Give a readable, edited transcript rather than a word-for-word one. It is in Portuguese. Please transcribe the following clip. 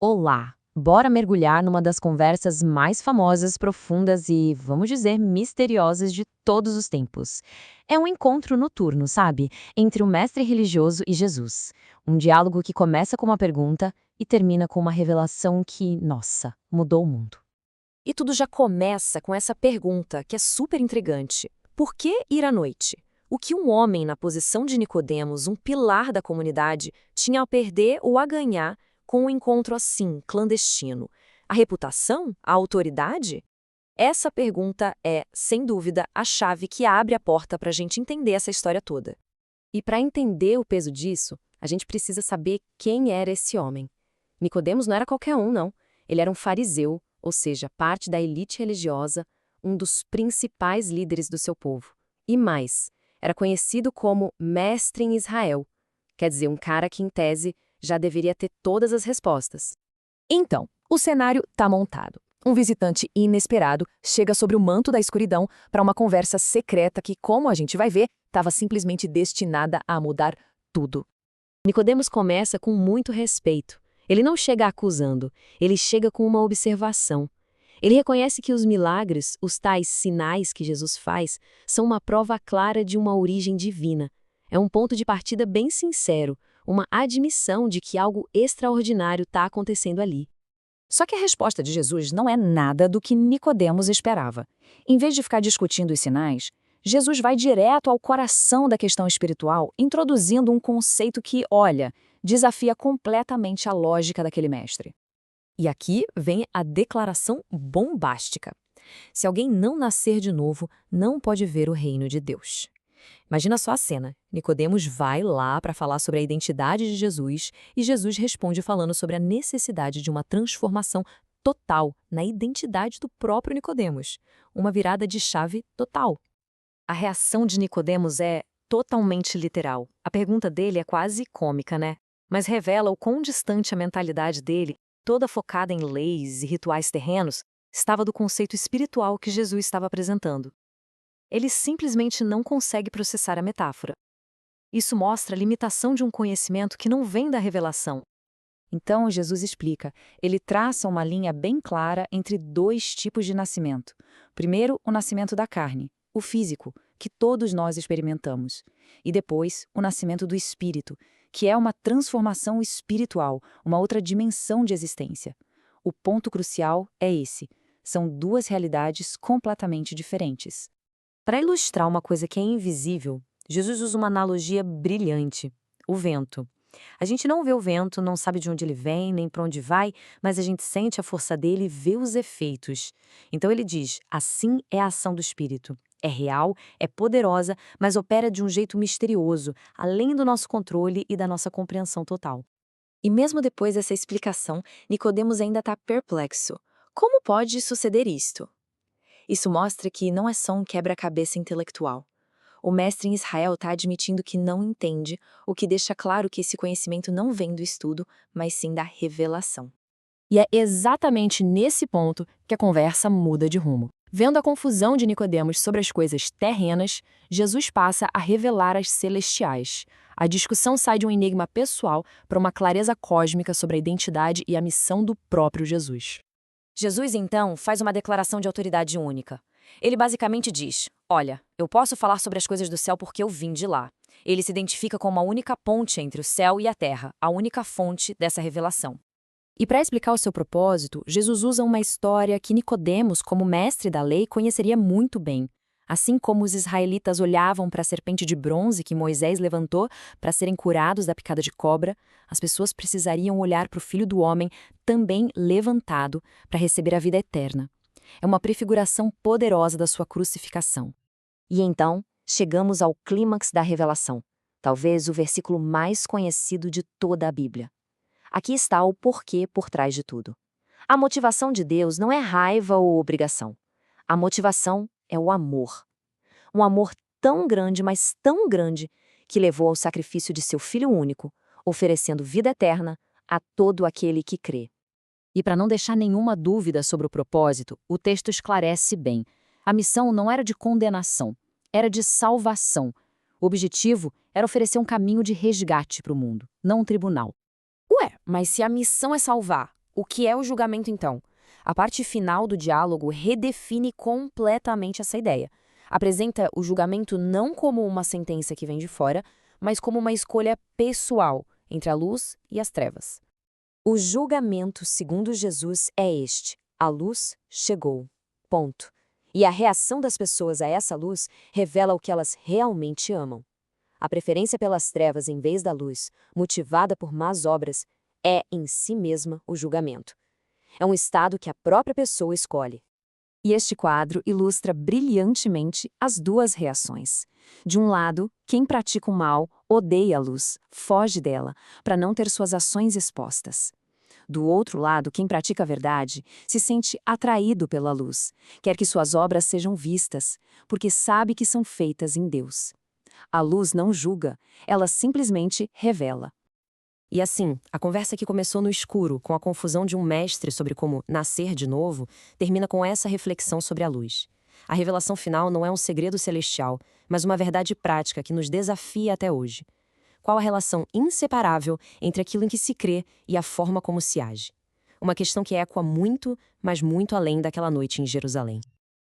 Olá! Bora mergulhar numa das conversas mais famosas, profundas e, vamos dizer, misteriosas de todos os tempos. É um encontro noturno, sabe? Entre o mestre religioso e Jesus. Um diálogo que começa com uma pergunta e termina com uma revelação que, nossa, mudou o mundo. E tudo já começa com essa pergunta, que é super intrigante. Por que ir à noite? O que um homem na posição de Nicodemos, um pilar da comunidade, tinha a perder ou a ganhar com um encontro assim, clandestino? A reputação? A autoridade? Essa pergunta é, sem dúvida, a chave que abre a porta para a gente entender essa história toda. E para entender o peso disso, a gente precisa saber quem era esse homem. Nicodemos não era qualquer um, não. Ele era um fariseu, ou seja, parte da elite religiosa, um dos principais líderes do seu povo. E mais, era conhecido como mestre em Israel, quer dizer, um cara que, em tese, já deveria ter todas as respostas. Então, o cenário está montado. Um visitante inesperado chega sobre o manto da escuridão para uma conversa secreta que, como a gente vai ver, estava simplesmente destinada a mudar tudo. Nicodemos começa com muito respeito. Ele não chega acusando, ele chega com uma observação. Ele reconhece que os milagres, os tais sinais que Jesus faz, são uma prova clara de uma origem divina. É um ponto de partida bem sincero, uma admissão de que algo extraordinário está acontecendo ali. Só que a resposta de Jesus não é nada do que Nicodemos esperava. Em vez de ficar discutindo os sinais, Jesus vai direto ao coração da questão espiritual, introduzindo um conceito que, olha, desafia completamente a lógica daquele mestre. E aqui vem a declaração bombástica. Se alguém não nascer de novo, não pode ver o reino de Deus. Imagina só a cena. Nicodemos vai lá para falar sobre a identidade de Jesus e Jesus responde falando sobre a necessidade de uma transformação total na identidade do próprio Nicodemos. Uma virada de chave total. A reação de Nicodemos é totalmente literal. A pergunta dele é quase cômica, né? Mas revela o quão distante a mentalidade dele, toda focada em leis e rituais terrenos, estava do conceito espiritual que Jesus estava apresentando. Ele simplesmente não consegue processar a metáfora. Isso mostra a limitação de um conhecimento que não vem da revelação. Então, Jesus explica. Ele traça uma linha bem clara entre dois tipos de nascimento. Primeiro, o nascimento da carne, o físico, que todos nós experimentamos. E depois, o nascimento do espírito, que é uma transformação espiritual, uma outra dimensão de existência. O ponto crucial é esse. São duas realidades completamente diferentes. Para ilustrar uma coisa que é invisível, Jesus usa uma analogia brilhante: o vento. A gente não vê o vento, não sabe de onde ele vem, nem para onde vai, mas a gente sente a força dele e vê os efeitos. Então ele diz: assim é a ação do Espírito. É real, é poderosa, mas opera de um jeito misterioso, além do nosso controle e da nossa compreensão total. E mesmo depois dessa explicação, Nicodemos ainda está perplexo. Como pode suceder isto? Isso mostra que não é só um quebra-cabeça intelectual. O mestre em Israel está admitindo que não entende, o que deixa claro que esse conhecimento não vem do estudo, mas sim da revelação. E é exatamente nesse ponto que a conversa muda de rumo. Vendo a confusão de Nicodemos sobre as coisas terrenas, Jesus passa a revelar as celestiais. A discussão sai de um enigma pessoal para uma clareza cósmica sobre a identidade e a missão do próprio Jesus. Jesus, então, faz uma declaração de autoridade única. Ele basicamente diz: olha, eu posso falar sobre as coisas do céu porque eu vim de lá. Ele se identifica como a única ponte entre o céu e a terra, a única fonte dessa revelação. E para explicar o seu propósito, Jesus usa uma história que Nicodemos, como mestre da lei, conheceria muito bem. Assim como os israelitas olhavam para a serpente de bronze que Moisés levantou para serem curados da picada de cobra, as pessoas precisariam olhar para o Filho do Homem também levantado para receber a vida eterna. É uma prefiguração poderosa da sua crucificação. E então, chegamos ao clímax da revelação, talvez o versículo mais conhecido de toda a Bíblia. Aqui está o porquê por trás de tudo. A motivação de Deus não é raiva ou obrigação. A motivação é o amor. Um amor tão grande, mas tão grande, que levou ao sacrifício de seu Filho único, oferecendo vida eterna a todo aquele que crê. E para não deixar nenhuma dúvida sobre o propósito, o texto esclarece bem. A missão não era de condenação, era de salvação. O objetivo era oferecer um caminho de resgate para o mundo, não um tribunal. Ué, mas se a missão é salvar, O que é o julgamento, então? A parte final do diálogo redefine completamente essa ideia. Apresenta o julgamento não como uma sentença que vem de fora, mas como uma escolha pessoal entre a luz e as trevas. O julgamento, segundo Jesus, é este: a luz chegou. Ponto. E a reação das pessoas a essa luz revela o que elas realmente amam. A preferência pelas trevas em vez da luz, motivada por más obras, é em si mesma o julgamento. É um estado que a própria pessoa escolhe. E este quadro ilustra brilhantemente as duas reações. De um lado, quem pratica o mal odeia a luz, foge dela, para não ter suas ações expostas. Do outro lado, quem pratica a verdade se sente atraído pela luz, quer que suas obras sejam vistas, porque sabe que são feitas em Deus. A luz não julga, ela simplesmente revela. E assim, a conversa que começou no escuro, com a confusão de um mestre sobre como nascer de novo, termina com essa reflexão sobre a luz. A revelação final não é um segredo celestial, mas uma verdade prática que nos desafia até hoje. Qual a relação inseparável entre aquilo em que se crê e a forma como se age? Uma questão que ecoa muito, mas muito além daquela noite em Jerusalém.